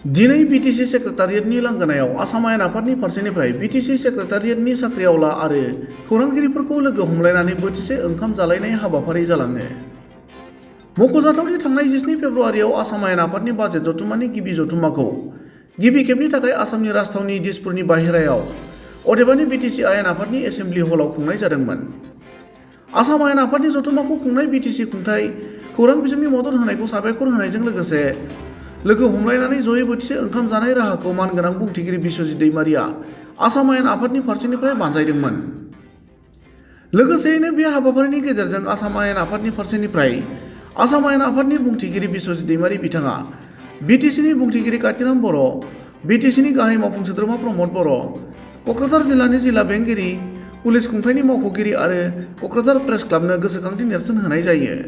दिनै बिटिसि सेक्रेटारियेटनि लांगोनायाव आसाम आयेन आफादनि फारसेनिफ्राय बिटिसि सेक्रेटारियेटनि साख्रिआवला आरो खौरांगिरिफोरखौ लोगो हमलायनानै बोथिसे ओंखाम जालायनाय हाबाफारि जालाङो। मख'जाथावदि थांनाय 17 फेब्रुआरियाव आसाम आयेन आफादनि बाजेट जथुम्मानि गिबि जथुम्माखौ गिबि खेबनि थाखाय आसामनि राजथावनि दिसपुरनि बाहेरायाव अदेबानि बिटिसि आयेन आफादनि एसेम्बलि हलाव खुंनाय जादोंमोन। आसाम आयेन आफादनि जथुम्माखौ खुंनाय बिटिसि खुंथाय खौरां बिजोंनि मदद होनायखौ साबायखर होनायजों लोगोसे लोगो हमलायनानै जयै बोथिसे ओंखाम जानाय राहाखौ मानगोनां बुंथिगिरि बिश्वजित दैमारिया आसाम आयेन आफादनि फारसेनिफ्राय बानजायदोंमोन। लोगोसेयैनो बे हाबाफारिनि गेजेरजों आसाम आयेन आफादनि फारसेनिफ्राय आसाम आयेन आफादनि बुंथिगिरि बिश्वजित दैमारि बिथाङा बिटिसिनि बुंथिगिरि कातिराम बर', बिटिसिनि गाहाय मावफुं सोद्रोमा प्रमद बर', क'क्राझार जिल्लानि जिल्ला बेंगिरि, पुलिस खुंथायनि मावख'गिरि आरो क'क्राझार प्रेस क्लाबनो गोसोखांथि नेरसोन होनाय जायो।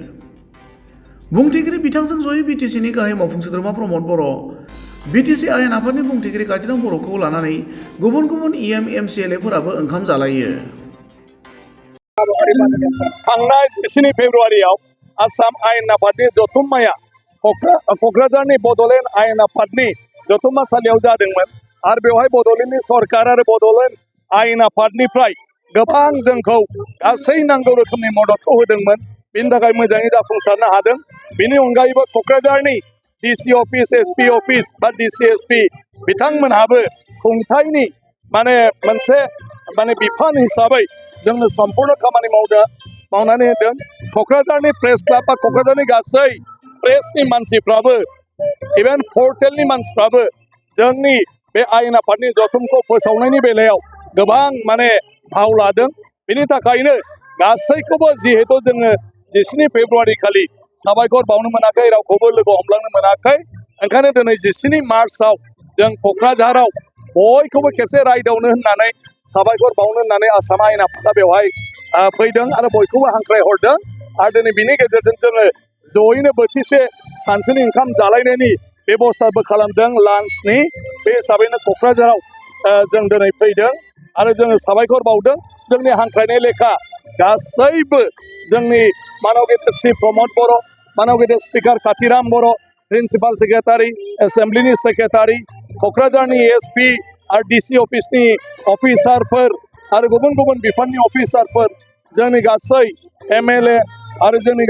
बुंथिगिरि बिथांजों जयै बिटिसिनि गाहाय मावफुं सोद्रोमा प्रमद बर', बिटिसि आयेन आफादनि बुंथिगिरि कातिराम बर'खौ लानानै गुबुन गुबुन इएम एमसिएलएफोराबो ओंखाम जालायो। थांनाय 17 फेब्रुआरियाव आसाम आयेन आफादनि जथुम्माया क'क्राझारनि बड'लेण्ड आयेन आफादनि जथुम्मासालियाव जादोंमोन आरो बेवहाय बड'लेण्डनि सरकार आरो बड'लेण्ड आयेन आफादनिफ्राय गोबां जोंखौ गासै नांगौ रोखोमनि मददखौ होदोंमोन। बेनि थाखाय मोजाङै जाफुंसारनो हादों। बेनि अनगायैबो क'क्राझारनि डिसि अफिस, एसपि अफिस बा डिसिएसपि बिथांमोनहाबो खुंथायनि मोनसे बिफान हिसाबै जोंनो सम्पूर्ण खामानि मावनानै होदों। क'क्राझारनि प्रेस क्लाब बा क'क्राझारनि गासै प्रेसनि मानसिफ्राबो इभेन पर्टेलनि मानसिफ्राबो जोंनि बे आयेन आफादनि जथुमखौ फोसावनायनि बेलायाव गोबां भाव लादों। बेनि थाखायनो गासैखौबो जिहेतु जोङो 17 फेब्रुआरि खालि साबायखर बावनो मोनाखै, रावखौबो लोगो हमलांनो मोनाखै, ओंखायनो दिनै 17 मार्चआव जों क'क्राझाराव बयखौबो खेबसे रायदावनो होननानै साबायखर बावनो होननानै आसाम आयेन आफादा बेवहाय फैदों आरो बयखौबो हांख्रायहरदों। आरो दिनै बिनि गेजेरजों जोङो जयैनो बोथिसे सानसुनि ओंखाम जालायनायनि बेबस्थाबो खालामदों लान्चनि। बे हिसाबैनो क'क्राझाराव जों दिनै फैदों आरो जोङो साबायखर बावदों। जोंनि हांख्रायनाय लेखा गासैबो जोंनि मानव गेदेर श्री प्रमद बर', मानव गेदेर स्पिकार कातिराम बर', प्रिन्सिपाल सेक्रेटारि, एसेम्बलिनि सेक्रेटारि, क'क्राझारनि एसपि आरो डिसि अफिसनि अफिसारफोर आरो गुबुन गुबुन बिफाननि अफिसारफोर, जोंनि गासै एमएलए आरो जोंनि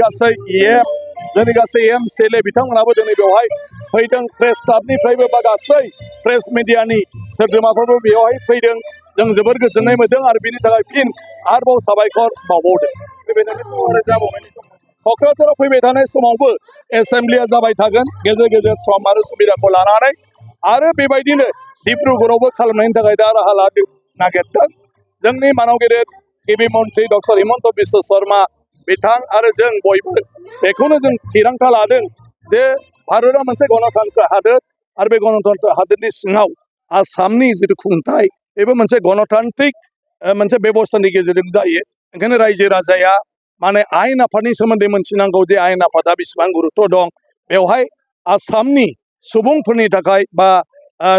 गासै एमसिएलए बिथांमोनाबो दिनै बेवहाय फैदों। प्रेस क्लाबनिफ्रायबो बा गासै प्रेस मिडियानि सोद्रोमाफोरबो बेवहाय फैदों। जों जोबोर गोजोननाय मोनदों आरो बेनि थाखाय फिन आरोबाव साबायखर बावबावदों। क'क्राझाराव फैबाय थानाय समावबो एसेम्बलिया जाबाय थागोन गेजेर गेजेर सम आरो सुबिदाखौ लानानै, आरो बेबायदिनो डिब्रुगड़आवबो खालामनायनि थाखाय दा राहा लानो नागिरदों। जोंनि मानव गेदेर गिबि मन्त्रि डक्टर हिमन्त बिश्व शर्मा बिथां आरो जों बयबो बेखौनो जों थिरांथा लादों जे भारतआ मोनसे गणतन्त्र हादोर आरो बे गणतन्त्र हादोरनि सिङाव आसामनि जिथु खुंथाय बेबो मोनसे गणतान्त्रिक मोनसे बेबस्थानि गेजेरजों जायो। ओंखायनो रायजो राजाया आयेन आफादनि सोमोन्दै मोनथिनांगौ जे आयेन आफादा बेसेबां गुरुत्व दं। बेवहाय आसामनि सुबुंफोरनि थाखाय बा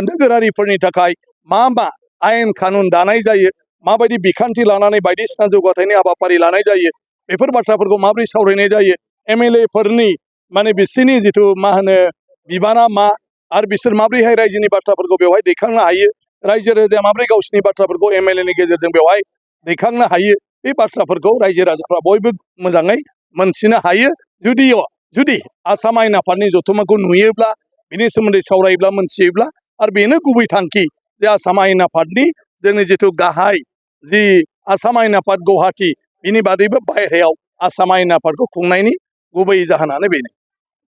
नोगोरारिफोरनि थाखाय मा आयेन कानुन दानाय जायो, माबायदि बिखान्थि लानानै बायदिसिना जौगाथायनि हाबाफारि लानाय जायो, बेफोर बाथ्राफोरखौ माबोरै सावरायनाय जायो, एमएलएफोरनि बिसोरनि जिथु बिबाना मा, आरो बिसोर माबोरैहाय रायजोनि बाथ्राफोरखौ बेवहाय दैखांनो हायो, रायजो राजाया माबोरै गावसिनि बाथ्राफोरखौ एमएलएनि गेजेरजों बेवहाय दैखांनो हायो, बे बाथ्राफोरखौ रायजो राजाफ्रा बयबो मोजाङै मोनथिनो हायो। जुदि आसाम आयेन आफादनि जथुम्माखौ नुयोब्ला, बिनि सोमोन्दै सावरायोब्ला, मोनथियोब्ला, आरो बेनो गुबै थांखि जे आसाम आयेन आफादनि जोंनि जिथु गाहाय आसाम आयेन आफाद गुवाहाटी, बिनि बादैबो बायह्रायाव आसाम आयेन आफादखौ खुंनायनि गुबै जाहोनानो बेनो।